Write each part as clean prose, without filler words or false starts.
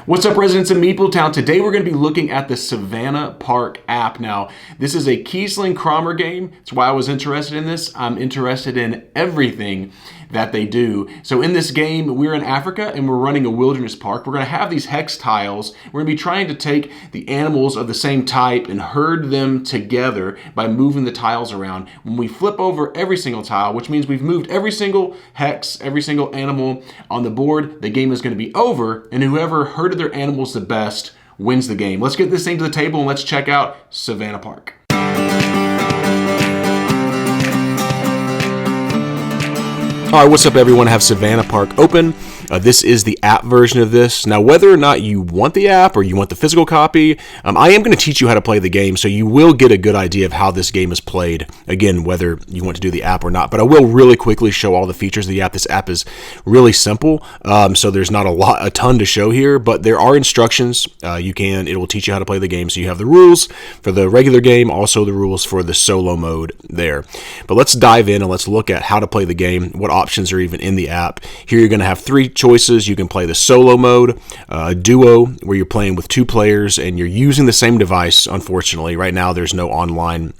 What's up, residents of Meepletown? Today we're going to be looking at the Savannah Park app. Now, this is a Kiesling Cromer game. That's why I was interested in this. I'm interested in everything that they do. So in this game, we're in Africa and we're running a wilderness park. We're going to have these hex tiles. We're going to be trying to take the animals of the same type and herd them together by moving the tiles around. When we flip over every single tile, which means we've moved every single hex, every single animal on the board, the game is going to be over, and whoever herded their animals the best wins the game. Let's get this thing to the table and let's check out Savannah Park. All right, what's up, everyone? I have Savannah Park open. This is the app version of this. Now, whether or not you want the app or you want the physical copy, I am going to teach you how to play the game, so you will get a good idea of how this game is played. Again, whether you want to do the app or not. But I will really quickly show all the features of the app. This app is really simple, so there's not a ton to show here, but there are instructions. It will teach you how to play the game. So you have the rules for the regular game, also the rules for the solo mode there. But let's dive in and let's look at how to play the game, what options are even in the app. Here you're going to have three choices. You can play the solo mode, duo, where you're playing with two players and you're using the same device. Unfortunately, right now there's no online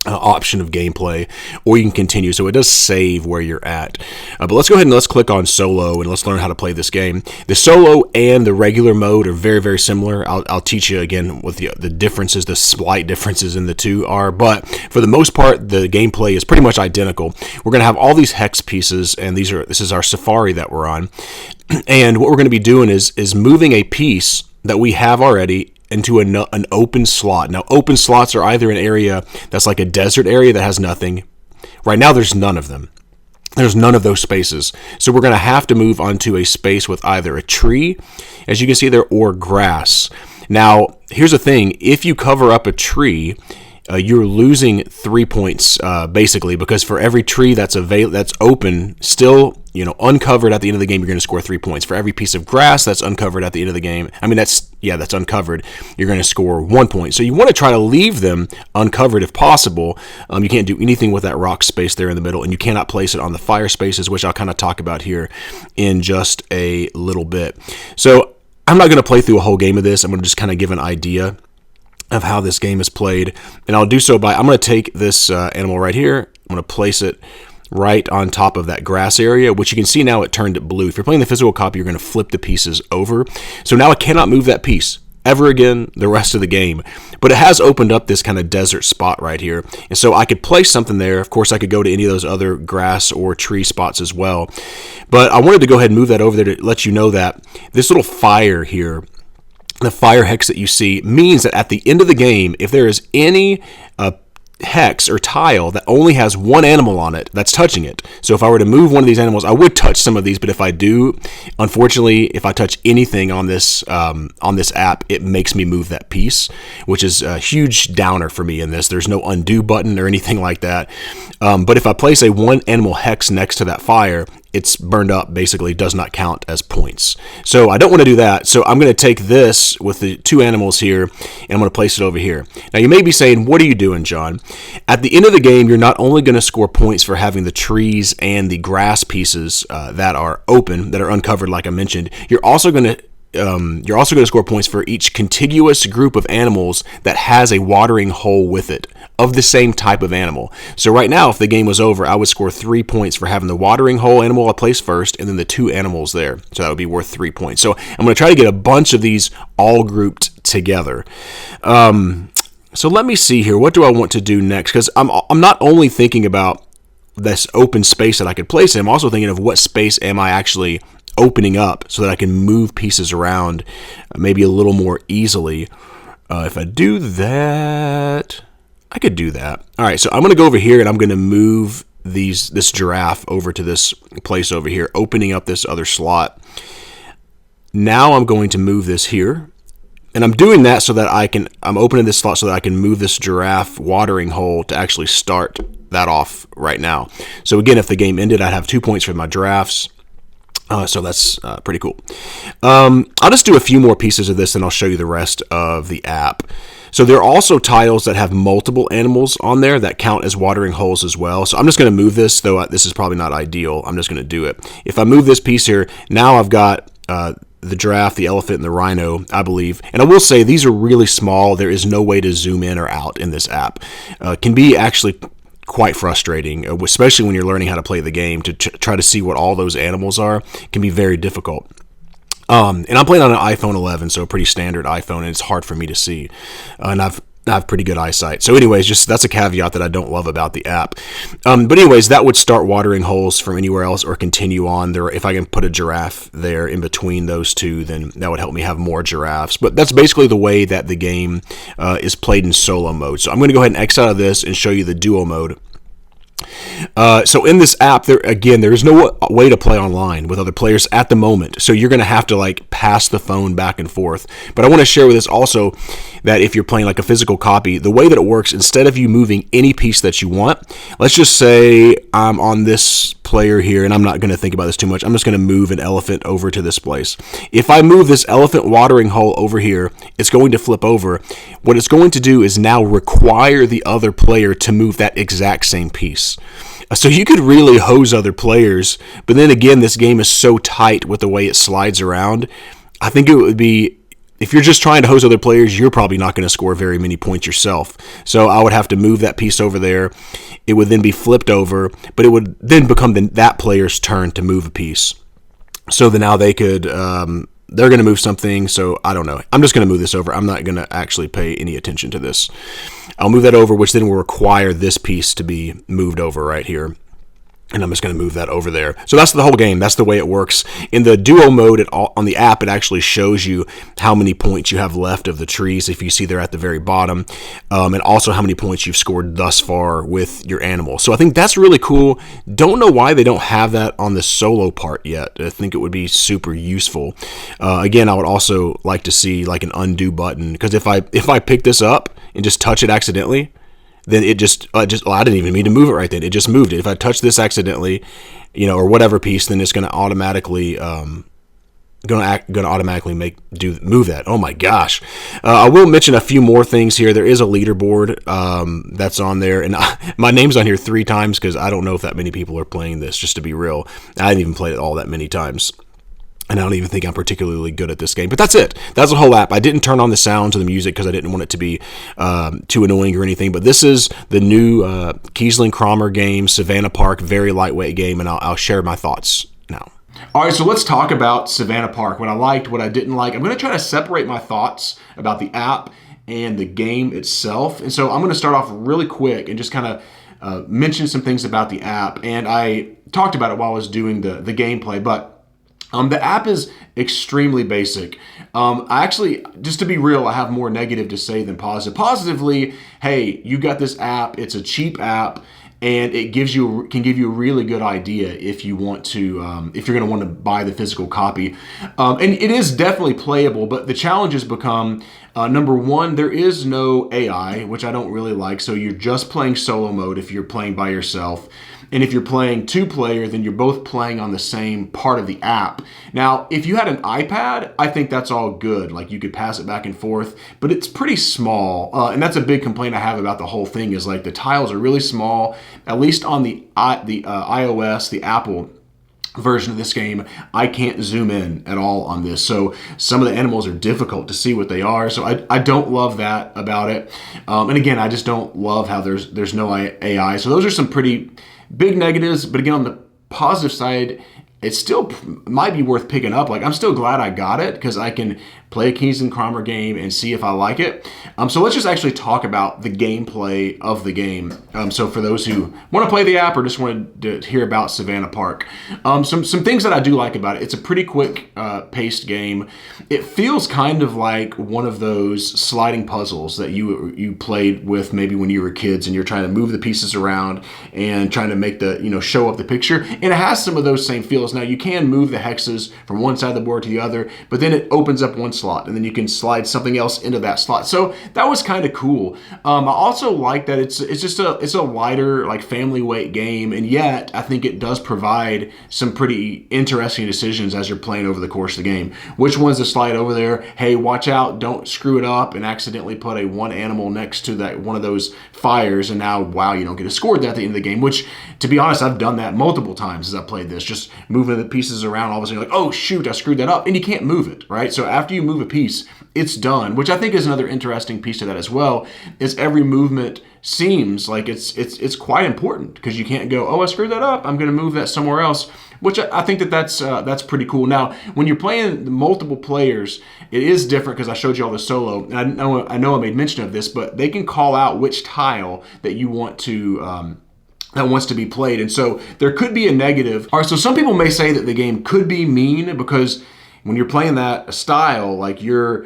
option of gameplay, or you can continue, so it does save where you're at. But let's go ahead and let's click on solo and let's learn how to play this game. The solo and the regular mode are very, very similar. I'll teach you again what the differences, the slight differences in the two are, but for the most part, the gameplay is pretty much identical. We're going to have all these hex pieces, and this is our safari that we're on, and what we're going to be doing is moving a piece that we have already into an open slot. Now, open slots are either an area that's like a desert area that has nothing. Right now, there's none of them. There's none of those spaces. So we're going to have to move onto a space with either a tree, as you can see there, or grass. Now, here's the thing. If you cover up a tree, you're losing 3 points, basically, because for every tree that's open, still, uncovered at the end of the game, you're going to score 3 points. For every piece of grass that's uncovered at the end of the game, that's uncovered, you're going to score 1 point. So you want to try to leave them uncovered if possible. You can't do anything with that rock space there in the middle, and you cannot place it on the fire spaces, which I'll kind of talk about here in just a little bit. So I'm not going to play through a whole game of this. I'm going to just kind of give an idea of how this game is played, and I'll do so I'm going to take this animal right here, I'm going to place it right on top of that grass area, which you can see now it turned it blue. If you're playing the physical copy, you're going to flip the pieces over. So now I cannot move that piece ever again the rest of the game, but it has opened up this kind of desert spot right here, and so I could place something there. Of course, I could go to any of those other grass or tree spots as well, but I wanted to go ahead and move that over there to let you know that this little fire here, the fire hex that you see, means that at the end of the game, if there is any hex or tile that only has one animal on it that's touching it. So if I were to move one of these animals, I would touch some of these, but if I do, unfortunately, if I touch anything on this app, it makes me move that piece, which is a huge downer for me in this. There's no undo button or anything like that. But if I place a one animal hex next to that fire, it's burned up, basically does not count as points. So I don't want to do that. So I'm going to take this with the two animals here, and I'm going to place it over here. Now you may be saying, what are you doing, John? At the end of the game, you're not only going to score points for having the trees and the grass pieces that are open, that are uncovered, like I mentioned. You're also going to score points for each contiguous group of animals that has a watering hole with it, of the same type of animal. So right now, if the game was over, I would score 3 points for having the watering hole animal I placed first, and then the two animals there. So that would be worth 3 points. So I'm going to try to get a bunch of these all grouped together. So let me see here. What do I want to do next? Because I'm not only thinking about this open space that I could place in, I'm also thinking of what space am I actually opening up so that I can move pieces around maybe a little more easily. If I do that, I could do that. All right, so I'm going to go over here and I'm going to move this giraffe over to this place over here, opening up this other slot. Now I'm going to move this here, and I'm doing that so that I'm opening this slot so that I can move this giraffe watering hole to actually start that off right now. So again, if the game ended, I'd have 2 points for my giraffes. So that's pretty cool. I'll just do a few more pieces of this and I'll show you the rest of the app. So there are also tiles that have multiple animals on there that count as watering holes as well. So I'm just going to move this, though this is probably not ideal. I'm just going to do it. If I move this piece here, now I've got the giraffe, the elephant, and the rhino, I believe. And I will say these are really small. There is no way to zoom in or out in this app. Can be actually quite frustrating, especially when you're learning how to play the game. To try to see what all those animals are can be very difficult. And I'm playing on an iPhone 11, so a pretty standard iPhone, and it's hard for me to see. And I have pretty good eyesight. So anyways, just that's a caveat that I don't love about the app. But anyways, that would start watering holes from anywhere else or continue on there. If I can put a giraffe there in between those two, then that would help me have more giraffes. But that's basically the way that the game is played in solo mode. So I'm going to go ahead and X out of this and show you the duo mode. So in this app, there is no way to play online with other players at the moment. So you're going to have to like pass the phone back and forth. But I want to share with this also that if you're playing like a physical copy, the way that it works, instead of you moving any piece that you want, let's just say I'm on this player here, and I'm not going to think about this too much. I'm just going to move an elephant over to this place. If I move this elephant watering hole over here, it's going to flip over. What it's going to do is now require the other player to move that exact same piece. So you could really hose other players, but then again, this game is so tight with the way it slides around. I think it would be, if you're just trying to hose other players, you're probably not going to score very many points yourself. So I would have to move that piece over there. It would then be flipped over, but it would then become that player's turn to move a piece. So then now they could, they're going to move something. So I don't know. I'm just going to move this over. I'm not going to actually pay any attention to this. I'll move that over, which then will require this piece to be moved over right here. And I'm just going to move that over there. So that's the whole game. That's the way it works. In the duo mode on the app, it actually shows you how many points you have left of the trees, if you see they're at the very bottom, and also how many points you've scored thus far with your animal. So I think that's really cool. Don't know why they don't have that on the solo part yet. I think it would be super useful. Again, I would also like to see like an undo button, because if I pick this up and just touch it accidentally, then it I didn't even mean to move it right then. It just moved it. If I touch this accidentally, or whatever piece, then it's going to automatically move that. Oh my gosh! I will mention a few more things here. There is a leaderboard that's on there, and my name's on here 3 times because I don't know if that many people are playing this. Just to be real, I didn't even play it all that many times. And I don't even think I'm particularly good at this game. But that's it. That's the whole app. I didn't turn on the sound to the music because I didn't want it to be too annoying or anything. But this is the new Kiesling-Cromer game, Savannah Park, very lightweight game. And I'll share my thoughts now. All right, so let's talk about Savannah Park. What I liked, what I didn't like. I'm going to try to separate my thoughts about the app and the game itself. And so I'm going to start off really quick and just kind of mention some things about the app. And I talked about it while I was doing the gameplay, but the app is extremely basic. I actually, just to be real, I have more negative to say than positive. Positively, hey, you got this app. It's a cheap app, and it can give you a really good idea if you want to, if you're going to want to buy the physical copy. And it is definitely playable, but the challenges become, number one, there is no AI, which I don't really like. So you're just playing solo mode if you're playing by yourself. And if you're playing 2-player, then you're both playing on the same part of the app. Now, if you had an iPad, I think that's all good. Like, you could pass it back and forth, but it's pretty small. And that's a big complaint I have about the whole thing, is like the tiles are really small, at least on the iOS, the Apple version of this game. I can't zoom in at all on this. So some of the animals are difficult to see what they are. So I don't love that about it. And again, I just don't love how there's no AI. So those are some pretty big negatives, but again, on the positive side, it still might be worth picking up. Like, I'm still glad I got it because I can play a Kiesling-Cromer game and see if I like it. So let's just actually talk about the gameplay of the game. So for those who want to play the app or just wanted to hear about Savannah Park, some things that I do like about it. It's a pretty quick paced game. It feels kind of like one of those sliding puzzles that you played with maybe when you were kids and you're trying to move the pieces around and trying to make the, show up the picture. And it has some of those same feels. Now, you can move the hexes from one side of the board to the other, but then it opens up one slot, and then you can slide something else into that slot. So that was kind of cool. I also like that it's a lighter, like, family weight game, and yet I think it does provide some pretty interesting decisions as you're playing over the course of the game. Which ones to slide over there? Hey, watch out! Don't screw it up and accidentally put a one animal next to that one of those fires, and now, wow, you don't get a score at the end of the game. Which, to be honest, I've done that multiple times as I've played this. Just moving the pieces around, all of a sudden you're like, oh shoot, I screwed that up, and you can't move it, right? So after you move a piece, it's done. Which I think is another interesting piece to that as well. Is every movement seems like it's quite important, because you can't go, oh, I screwed that up, I'm going to move that somewhere else. Which I think that's pretty cool. Now, when you're playing multiple players, it is different, because I showed you all the solo, and I know I made mention of this, but they can call out which tile that you want to that wants to be played, and so there could be a negative. All right, so some people may say that the game could be mean, because when you're playing that style, like, you're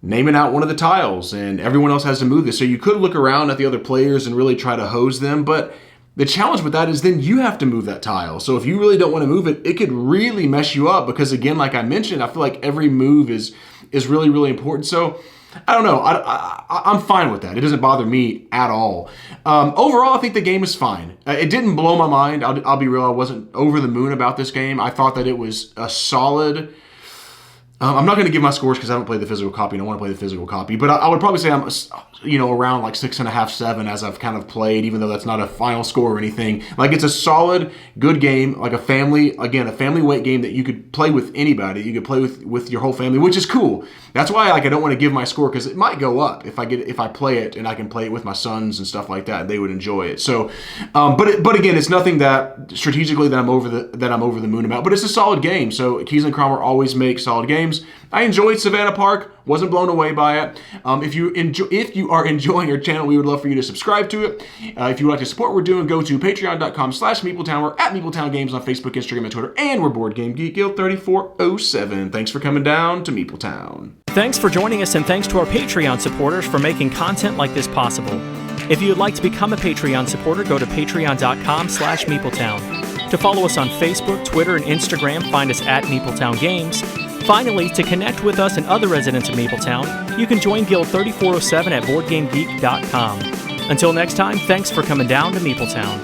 naming out one of the tiles, and everyone else has to move this. So you could look around at the other players and really try to hose them, but the challenge with that is then you have to move that tile. So if you really don't want to move it, it could really mess you up, because, again, like I mentioned, I feel like every move is really, really important. So I don't know. I'm fine with that. It doesn't bother me at all. Overall, I think the game is fine. It didn't blow my mind. I'll be real. I wasn't over the moon about this game. I thought that it was a solid... I'm not going to give my scores because I haven't played the physical copy and I want to play the physical copy, but I would probably say I'm, around like 6.5, 7 as I've kind of played, even though that's not a final score or anything. Like, it's a solid, good game, like a family weight game that you could play with anybody. You could play with your whole family, which is cool. That's why, like, I don't want to give my score, because it might go up if I play it and I can play it with my sons and stuff like that. They would enjoy it. So, but again, it's nothing that strategically that I'm over the moon about. But it's a solid game. So Keys and Cromer always make solid games. I enjoyed Savannah Park. Wasn't blown away by it. If you are enjoying our channel, we would love for you to subscribe to it. If you would like to support what we're doing, go to patreon.com/MeepleTown. We're at Meepletown Games on Facebook, Instagram, and Twitter, and we're Board Game Geek Guild 3407. Thanks for coming down to Meepletown. Thanks for joining us, and thanks to our Patreon supporters for making content like this possible. If you would like to become a Patreon supporter, go to patreon.com/Meepletown. To follow us on Facebook, Twitter, and Instagram, find us at Meepletown Games. Finally, to connect with us and other residents of Meepletown, you can join Guild 3407 at BoardGameGeek.com. Until next time, thanks for coming down to Meepletown.